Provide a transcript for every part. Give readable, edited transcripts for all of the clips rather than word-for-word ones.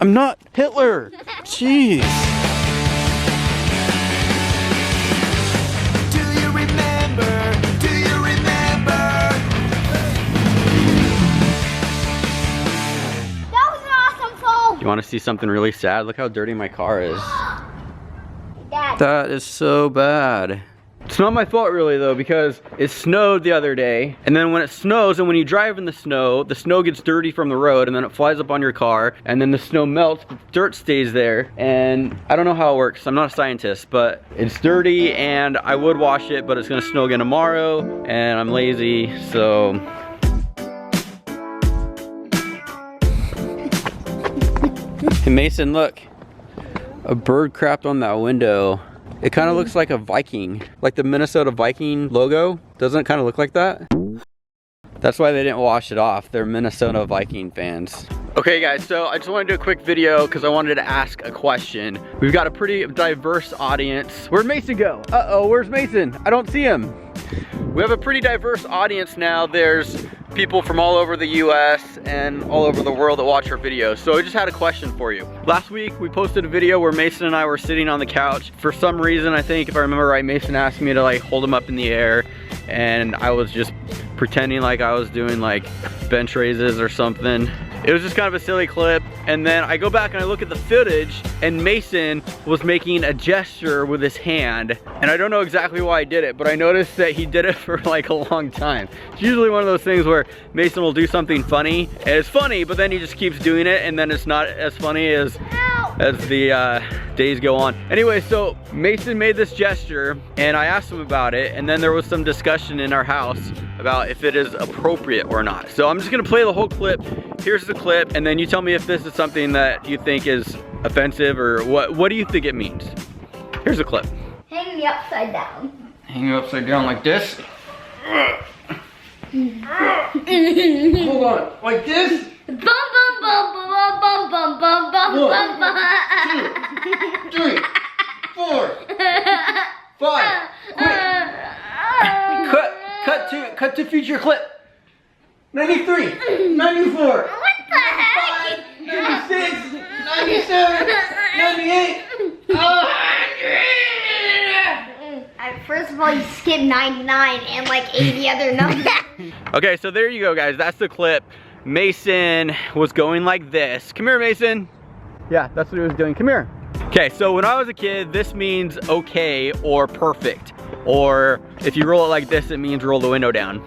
I'm not Hitler. Jeez. Do you remember? Do you remember? That was an awesome phone. You want to see something really sad? Look how dirty my car is. Dad. That is so bad. It's not my fault really though, because it snowed the other day, and then when it snows and when you drive in the snow gets dirty from the road, and then it flies up on your car, and then the snow melts, but the dirt stays there, and I don't know how it works. I'm not a scientist, but it's dirty, and I would wash it, but it's gonna snow again tomorrow, and I'm lazy, so. Hey Mason, look. A bird crapped on that window. It kind of looks like a Viking, like the Minnesota Viking logo. Doesn't it kind of look like that? That's why they didn't wash it off. They're Minnesota Viking fans. Okay guys, so I just want to do a quick video because I wanted to ask a question. We've got a pretty diverse audience. Where'd Mason go? Uh-oh, where's Mason? I don't see him. We have a pretty diverse audience now. There's people from all over the US and all over the world that watch our videos. So I just had a question for you. Last week we posted a video where Mason and I were sitting on the couch. For some reason, I think if I remember right, Mason asked me to like hold him up in the air, and I was just pretending like I was doing like bench raises or something. It was just kind of a silly clip, and then I go back and I look at the footage, and Mason was making a gesture with his hand, and I don't know exactly why I did it, but I noticed that he did it for like a long time. It's usually one of those things where Mason will do something funny, and it's funny, but then he just keeps doing it, and then it's not as funny as the days go on. Anyway, so Mason made this gesture, and I asked him about it, and then there was some discussion in our house about if it is appropriate or not. So I'm just gonna play the whole clip. Here's the clip, and then you tell me if this is something that you think is offensive, or what do you think it means? Here's the clip. Hang me upside down. Hang you upside down like this. Hold on, like this? Bum bum bum bum bum bum bum bum bum bum. 1, 2, 3, 4, 5. Quick. Cut to future clip. 93, 94. What the heck? 96, 97, 98, 100. First of all, you skipped 99 and like 80 other numbers. Okay, so there you go, guys. That's the clip. Mason was going like this. Come here, Mason. Yeah, that's what he was doing. Come here. Okay, so when I was a kid, this means okay or perfect. Or if you roll it like this, it means roll the window down.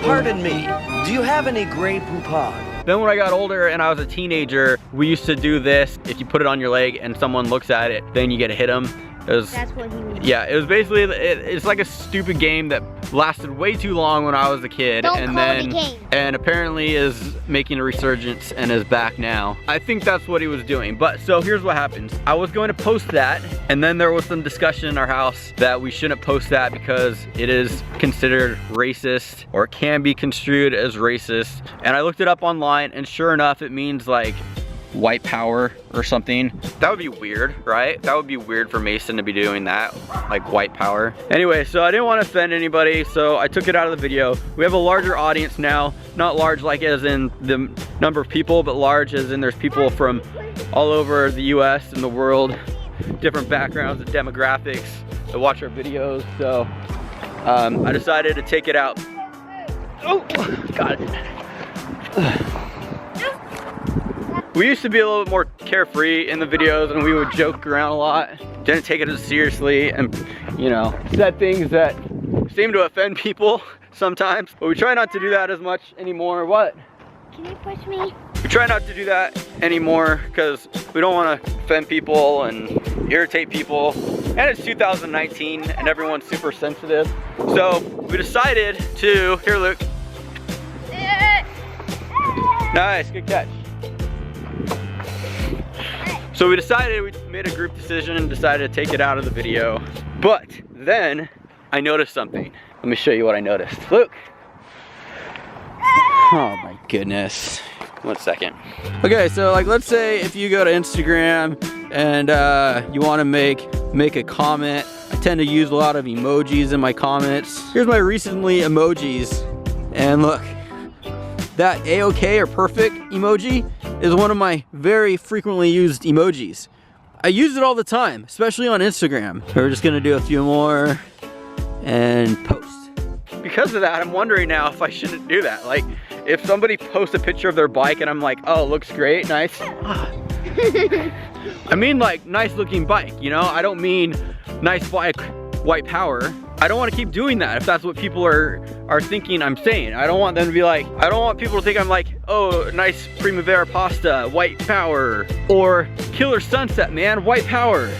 Pardon me, do you have any Grey Poupon? Then when I got older and I was a teenager, we used to do this. If you put it on your leg and someone looks at it, then you get to hit them. That's what he means. Yeah, it was basically, it's like a stupid game that lasted way too long when I was a kid. Don't and call then, it a game. And apparently is making a resurgence and is back now. I think that's what he was doing. But so here's what happens. I was going to post that, and then there was some discussion in our house that we shouldn't post that because it is considered racist, or it can be construed as racist. And I looked it up online, and sure enough, it means like white power or something. That would be weird, right? That would be weird for Mason to be doing that, like white power. Anyway, so I didn't want to offend anybody, so I took it out of the video. We have a larger audience now, not large like as in the number of people, but large as in there's people from all over the US and the world, different backgrounds and demographics that watch our videos. So I decided to take it out. Oh, got it. We used to be a little bit more carefree in the videos, and we would joke around a lot. Didn't take it as seriously, and you know, said things that seem to offend people sometimes. But we try not to do that as much anymore. What? Can you push me? We try not to do that anymore because we don't want to offend people and irritate people. And it's 2019 and everyone's super sensitive. So we decided to, here Luke. Nice, good catch. So we made a group decision and decided to take it out of the video. But then I noticed something. Let me show you what I noticed. Luke. Oh my goodness. 1 second. Okay, so like let's say if you go to Instagram and you want to make a comment. I tend to use a lot of emojis in my comments. Here's my recently emojis. And look, that A-OK or perfect emoji is one of my very frequently used emojis. I use it all the time, especially on Instagram. So we're just gonna do a few more and post. Because of that, I'm wondering now if I shouldn't do that. Like, if somebody posts a picture of their bike and I'm like, oh, it looks great, nice. I mean like nice looking bike, you know? I don't mean nice bike, white power. I don't want to keep doing that if that's what people are thinking I'm saying. I don't want them to be like, I don't want people to think I'm like, oh, nice Primavera pasta, white power, or killer sunset, man, white power.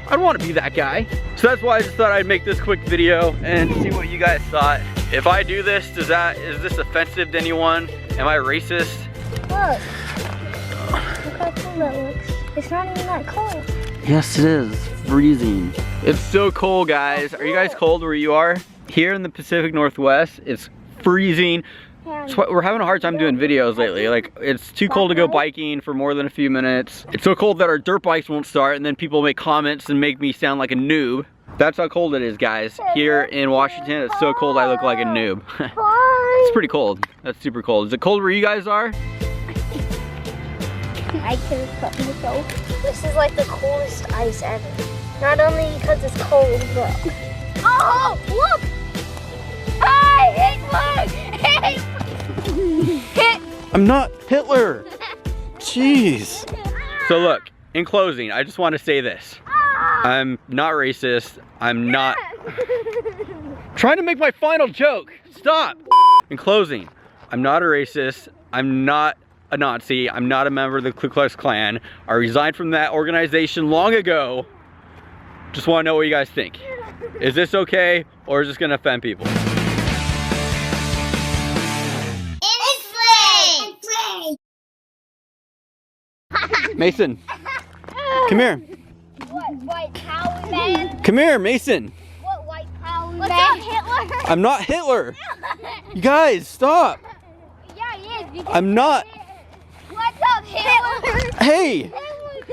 I don't want to be that guy. So that's why I just thought I'd make this quick video and see what you guys thought. If I do this, is this offensive to anyone? Am I racist? Look. Look how cool that looks. It's not even that cold. Yes, it is. Freezing. It's so cold, guys. Are you guys cold where you are? Here in the Pacific Northwest, it's freezing. We're having a hard time doing videos lately. Like, it's too cold to go biking for more than a few minutes. It's so cold that our dirt bikes won't start, and then people make comments and make me sound like a noob. That's how cold it is, guys. Here in Washington, it's so cold I look like a noob. It's pretty cold. That's super cold. Is it cold where you guys are? I can cut myself. This is like the coolest ice ever. Not only because it's cold, but... Oh, look! Hey, Hitler! I'm not Hitler! Jeez. So look, in closing, I just want to say this. I'm not racist. I'm not... trying to make my final joke. Stop! In closing, I'm not a racist. I'm not a Nazi. I'm not a member of the Ku Klux Klan. I resigned from that organization long ago. Just want to know what you guys think. Is this okay, or is this gonna offend people? Mason, come here. What, white power man? Come here, Mason. What, white power man? What's up, Hitler? I'm not Hitler. You guys, stop. Yeah, he is. I'm not. What's up, Hitler? Hey.